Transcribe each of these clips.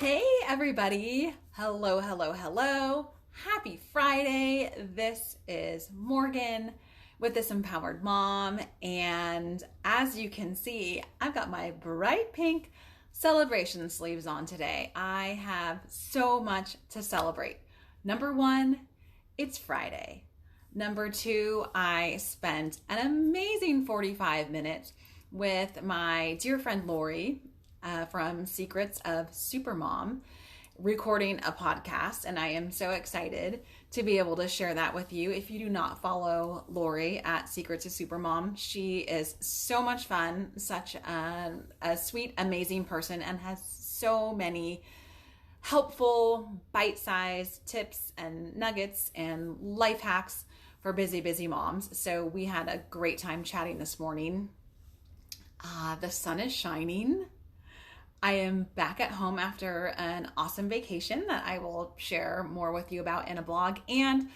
Hey everybody! Hello, hello, hello. Happy Friday. This is Morgan with This Empowered Mom. And as you can see, I've got my bright pink celebration sleeves on today. I have so much to celebrate. Number one, it's Friday. Number two, I spent an amazing 45 minutes with my dear friend Lori from Secrets of Supermom, recording a podcast, and I am so excited to be able to share that with you. If you do not follow Lori at Secrets of Supermom, she is so much fun, such a sweet, amazing person, and has so many helpful bite-sized tips and nuggets and life hacks for busy moms. So we had a great time chatting this morning. The sun is shining. I am back at home after an awesome vacation that I will share more with you about in a blog. And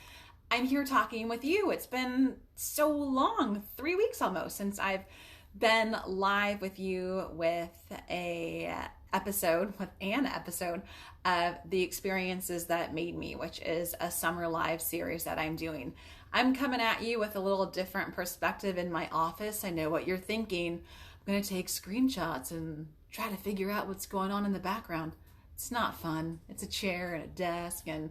I'm here talking with you. It's been so long, 3 weeks almost, since I've been live with you with an episode of The Experiences That Made Me, which is a summer live series that I'm doing. I'm coming at you with a little different perspective in my office. I know what you're thinking. I'm going to take screenshots and try to figure out what's going on in the background. It's not fun. It's a chair and a desk. And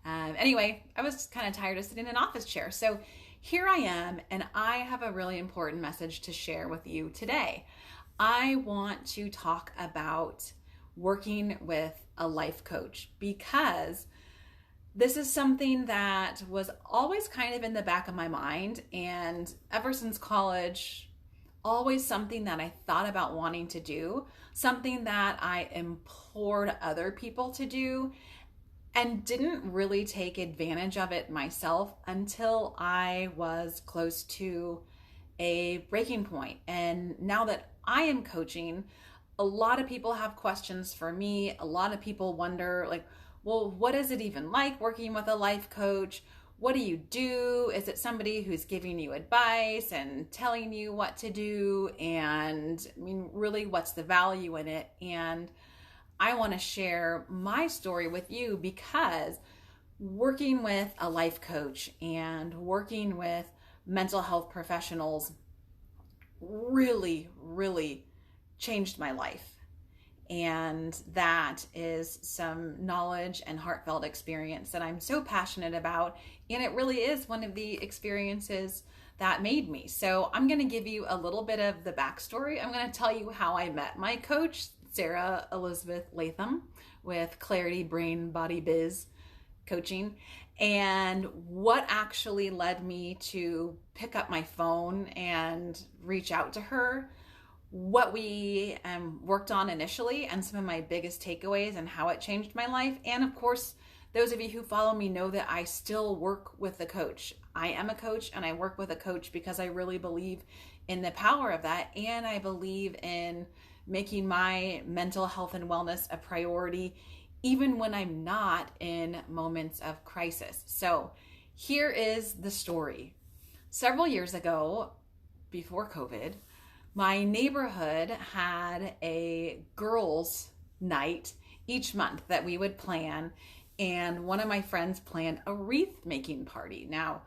anyway, I was kind of tired of sitting in an office chair. So here I am, and I have a really important message to share with you today. I want to talk about working with a life coach because this is something that was always kind of in the back of my mind, and ever since college, always something that I thought about wanting to do, something that I implored other people to do, and didn't really take advantage of it myself until I was close to a breaking point. And now that I am coaching, a lot of people have questions for me. A lot of people wonder, like, well, what is it even like working with a life coach? What do you do? Is it somebody who's giving you advice and telling you what to do? And I mean, really, what's the value in it? And I want to share my story with you because working with a life coach and working with mental health professionals really changed my life. And that is some knowledge and heartfelt experience that I'm so passionate about. And it really is one of the experiences that made me. So I'm going to give you a little bit of the backstory. I'm going to tell you how I met my coach, Sarah Elizabeth Latham, with Clarity Brain Body Biz Coaching, and what actually led me to pick up my phone and reach out to her, what we worked on initially, and some of my biggest takeaways and how it changed my life. And of course, those of you who follow me know that I still work with a coach. I am a coach and I work with a coach because I really believe in the power of that. And I believe in making my mental health and wellness a priority, even when I'm not in moments of crisis. So here is the story. Several years ago, before COVID, my neighborhood had a girls' night each month that we would plan, and one of my friends planned a wreath making party. Now,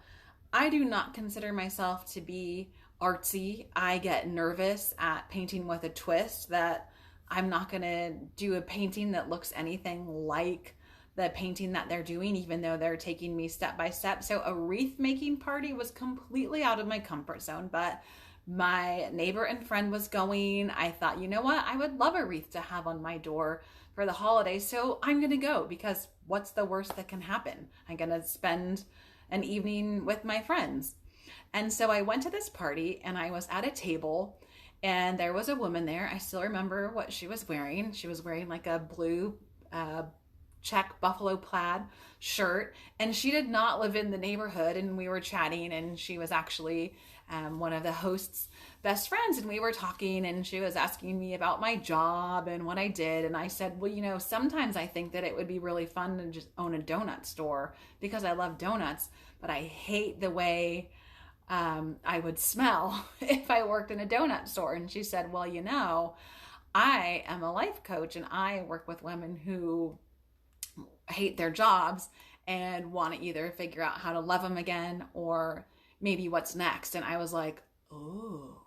I do not consider myself to be artsy. I get nervous at painting with a twist, that I'm not going to do a painting that looks anything like the painting that they're doing, even though they're taking me step by step. So a wreath making party was completely out of my comfort zone, but my neighbor and friend was going. I thought, you know what? I would love a wreath to have on my door for the holidays. So I'm going to go, because what's the worst that can happen? I'm going to spend an evening with my friends. And so I went to this party, and I was at a table, and there was a woman there. I still remember what she was wearing. She was wearing like a blue check buffalo plaid shirt, and she did not live in the neighborhood. And we were chatting, and she was actually one of the host's best friends, and we were talking, and she was asking me about my job and what I did. And I said, well, you know, sometimes I think that it would be really fun to just own a donut store because I love donuts, but I hate the way I would smell if I worked in a donut store. And she said, well, you know, I am a life coach and I work with women who hate their jobs and want to either figure out how to love them again or maybe what's next. And I was like, oh,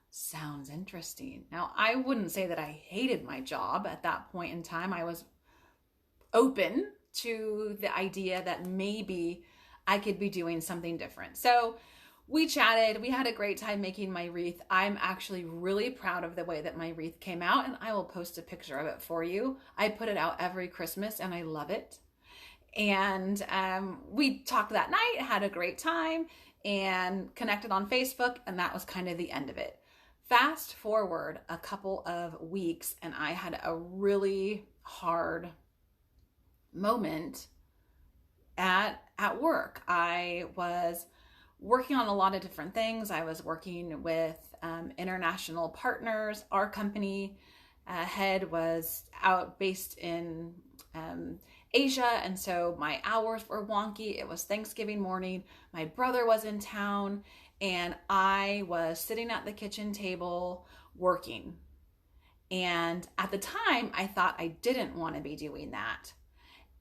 sounds interesting. Now, I wouldn't say that I hated my job at that point in time. I was open to the idea that maybe I could be doing something different. So we chatted. We had a great time making my wreath. I'm actually really proud of the way that my wreath came out, and I will post a picture of it for you. I put it out every Christmas and I love it. And we talked that night, had a great time, and connected on Facebook, and that was kind of the end of it. Fast forward a couple of weeks, and I had a really hard moment at work. I was working on a lot of different things. I was working with international partners. Our company head was based in Asia, and so my hours were wonky. It was Thanksgiving morning. My brother was in town, and I was sitting at the kitchen table working. And at the time, I thought I didn't want to be doing that.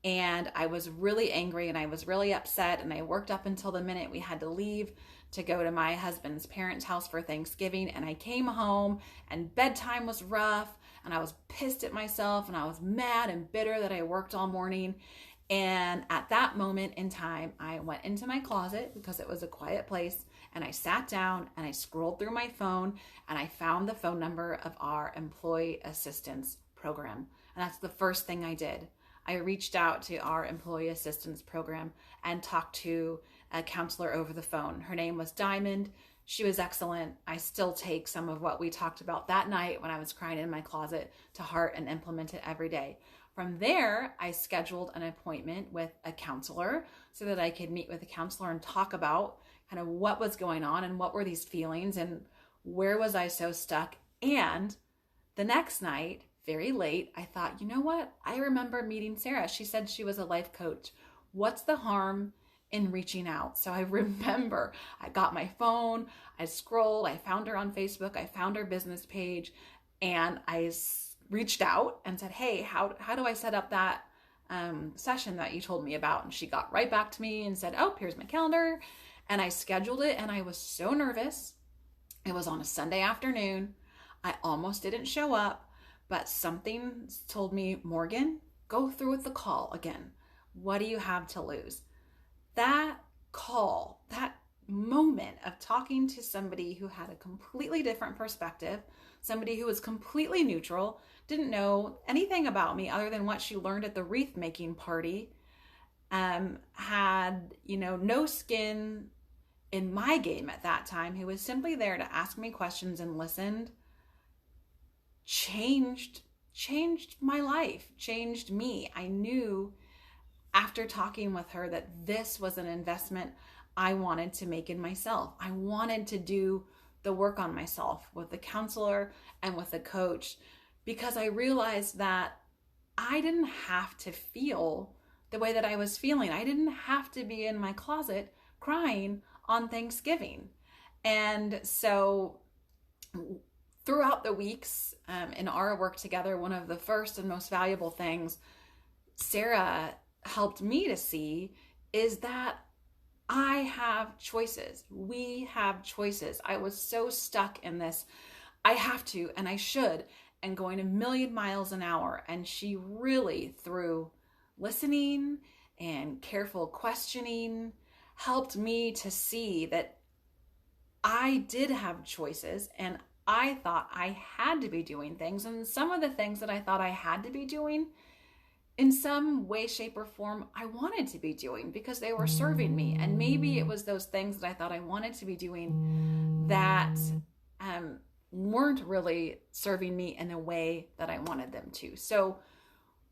And I was really angry and I was really upset, and I worked up until the minute we had to leave to go to my husband's parents' house for Thanksgiving. And I came home and bedtime was rough and I was pissed at myself and I was mad and bitter that I worked all morning. And at that moment in time, I went into my closet because it was a quiet place, and I sat down and I scrolled through my phone and I found the phone number of our employee assistance program. And that's the first thing I did. I reached out to our employee assistance program and talked to a counselor over the phone. Her name was Diamond. She was excellent. I still take some of what we talked about that night when I was crying in my closet to heart and implement it every day. From there, I scheduled an appointment with a counselor so that I could meet with a counselor and talk about kind of what was going on and what were these feelings and where was I so stuck. And the next night, very late, I thought, you know what? I remember meeting Sarah. She said she was a life coach. What's the harm in reaching out? So I remember I got my phone, I scrolled, I found her on Facebook, I found her business page, and I reached out and said, hey, how do I set up that session that you told me about? And she got right back to me and said, oh, here's my calendar. And I scheduled it, and I was so nervous. It was on a Sunday afternoon. I almost didn't show up. But something told me, Morgan, go through with the call again. What do you have to lose? That call, that moment of talking to somebody who had a completely different perspective, somebody who was completely neutral, didn't know anything about me other than what she learned at the wreath making party, had, no skin in my game at that time, who was simply there to ask me questions and listened, changed my life, changed me. I knew after talking with her that this was an investment I wanted to make in myself. I wanted to do the work on myself with the counselor and with the coach, because I realized that I didn't have to feel the way that I was feeling. I didn't have to be in my closet crying on Thanksgiving. And so throughout the weeks in our work together, one of the first and most valuable things Sarah helped me to see is that I have choices. We have choices. I was so stuck in this, I have to and I should, and going a million miles an hour. And she really, through listening and careful questioning, helped me to see that I did have choices, and I thought I had to be doing things. And some of the things that I thought I had to be doing, in some way, shape, or form, I wanted to be doing because they were serving me. And maybe it was those things that I thought I wanted to be doing that weren't really serving me in the way that I wanted them to. So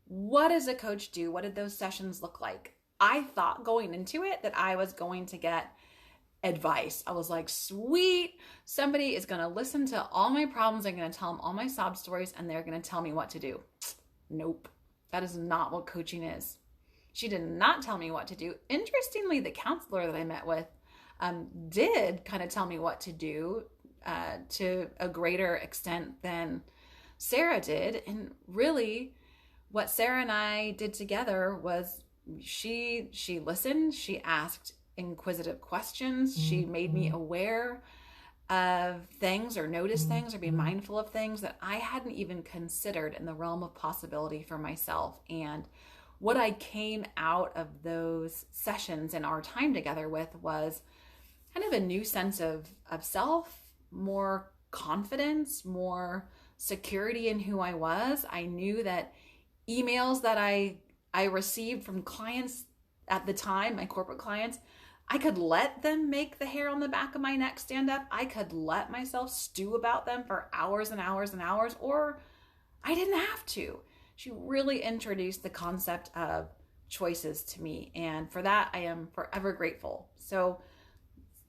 what does a coach do? What did those sessions look like? I thought going into it that I was going to get advice. I was like, sweet, somebody is going to listen to all my problems. I'm going to tell them all my sob stories, and they're going to tell me what to do. Nope. That is not what coaching is. She did not tell me what to do. Interestingly, the counselor that I met with did kind of tell me what to do to a greater extent than Sarah did. And really, what Sarah and I did together was she listened, she asked inquisitive questions, she made me aware of things or notice things or be mindful of things that I hadn't even considered in the realm of possibility for myself. And what I came out of those sessions and our time together with was kind of a new sense of self, more confidence, more security in who I was. I knew that emails that I received from clients at the time, my corporate clients, I could let them make the hair on the back of my neck stand up. I could let myself stew about them for hours and hours and hours, or I didn't have to. She really introduced the concept of choices to me. And for that, I am forever grateful. So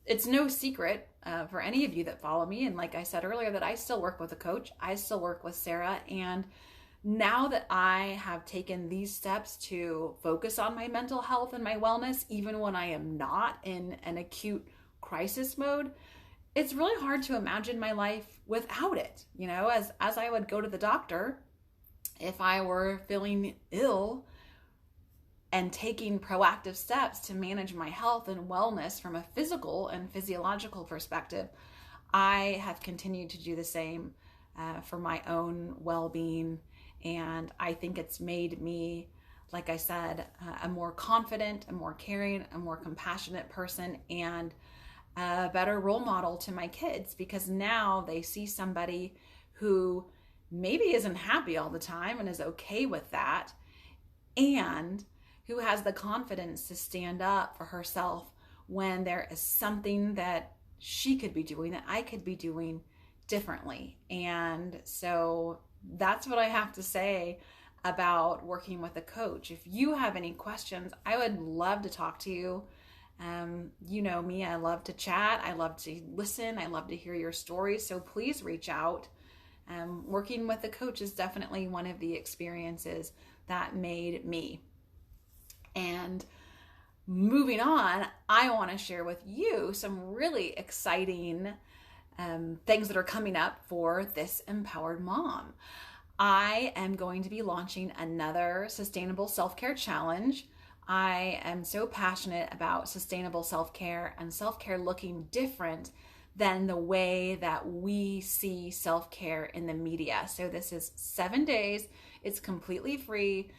it's no secret for any of you that follow me. And like I said earlier, that I still work with a coach. I still work with Sarah. And now that I have taken these steps to focus on my mental health and my wellness, even when I am not in an acute crisis mode, it's really hard to imagine my life without it. You know, as I would go to the doctor, if I were feeling ill and taking proactive steps to manage my health and wellness from a physical and physiological perspective, I have continued to do the same for my own well-being. And I think it's made me, like I said, a more confident, a more caring, a more compassionate person, and a better role model to my kids, because now they see somebody who maybe isn't happy all the time and is okay with that, and who has the confidence to stand up for herself when there is something that she could be doing that I could be doing differently. And so that's what I have to say about working with a coach. If you have any questions, I would love to talk to you. You know me, I love to chat. I love to listen. I love to hear your stories. So please reach out. Working with a coach is definitely one of the experiences that made me. And moving on, I want to share with you some really exciting things that are coming up for This Empowered Mom. I am going to be launching another sustainable self-care challenge. I am so passionate about sustainable self-care and self-care looking different than the way that we see self-care in the media. So this is 7 days. It's completely free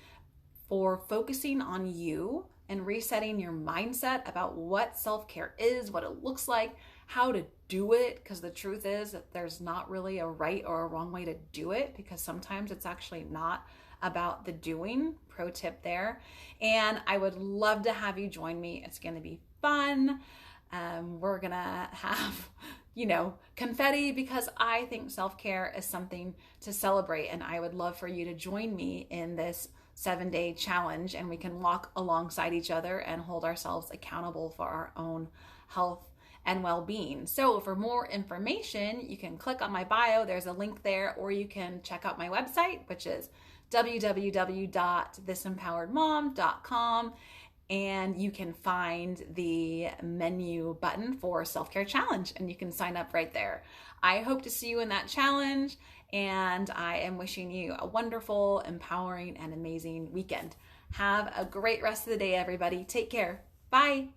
for focusing on you and resetting your mindset about what self-care is, what it looks like, how to do it, because the truth is that there's not really a right or a wrong way to do it, because sometimes it's actually not about the doing. Pro tip there. And I would love to have you join me. It's going to be fun. We're going to have, confetti, because I think self-care is something to celebrate. And I would love for you to join me in this 7-day challenge, and we can walk alongside each other and hold ourselves accountable for our own health and well-being. So for more information, you can click on my bio. There's a link there, or you can check out my website, which is www.thisempoweredmom.com, and you can find the menu button for self-care challenge, and you can sign up right there. I hope to see you in that challenge, and I am wishing you a wonderful, empowering, and amazing weekend. Have a great rest of the day, everybody. Take care. Bye.